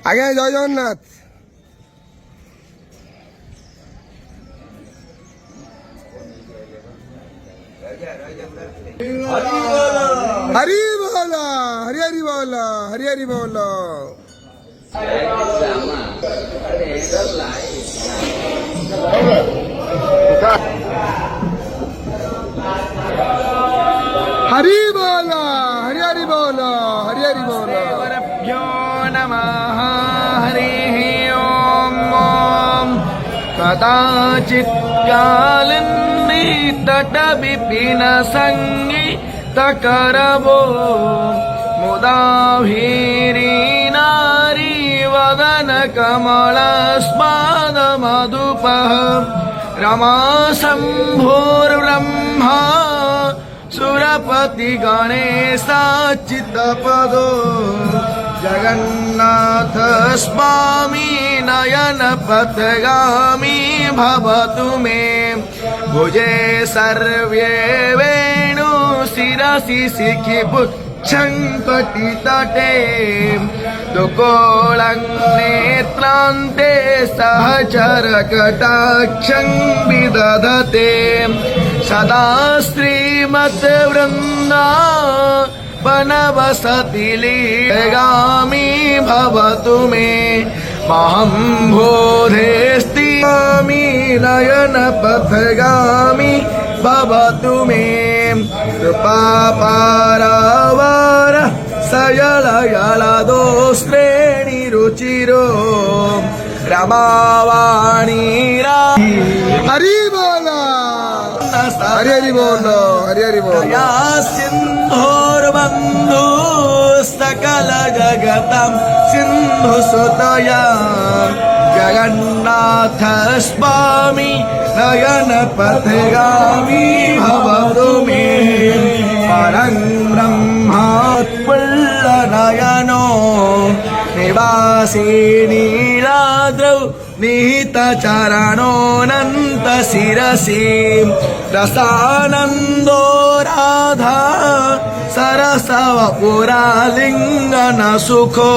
আগে জয় জগন্নাথ। हरी बोला हरी हरी बोला हरी हरी बोला। हरी बोला हरी हरी बोला हरी हरी बोला। भ्यो नमः हरिः ओम ओम। कदाचित् कालिन्दी तट विपिन संगीतकरवो मुदाभीरी नारी वदन कमलस्माद मधुपः रमा शम्भुर्ब्रह्मा सुरपति गणेशाच्युतपदो जगन्नाथ स्वामी नयन पथगामी भवतु मे। भुजे सर्वे वेणु शिरसि शिखि पुच्छं कटितटे दुकोलं नेत्रान्ते सहचर कटाक्षं विदधते सदा श्रीमद्वृन्दा वनवसति लीलागामी भवतु मे। महं बोधेस्तिगामी नयन पथगामी भवतु मे। कृपापारावार सयलयलदो श्रेणी रुचिरो रमावाणी हरी बोला हरी हरी बोलो हरी हरी बोला। सिंधुर्बंधु सकल जगतं सिंधु सुतया जगन्नाथ स्वामी नयन पथगामी भवतु मे। परं ब्रह्मोत्फुल्ल नयनो निवासी नीलाद्रौ निहित चरणोऽनन्त शिरसि रसानन्दो राधा सरसव पुरालिङ्गन सुखो।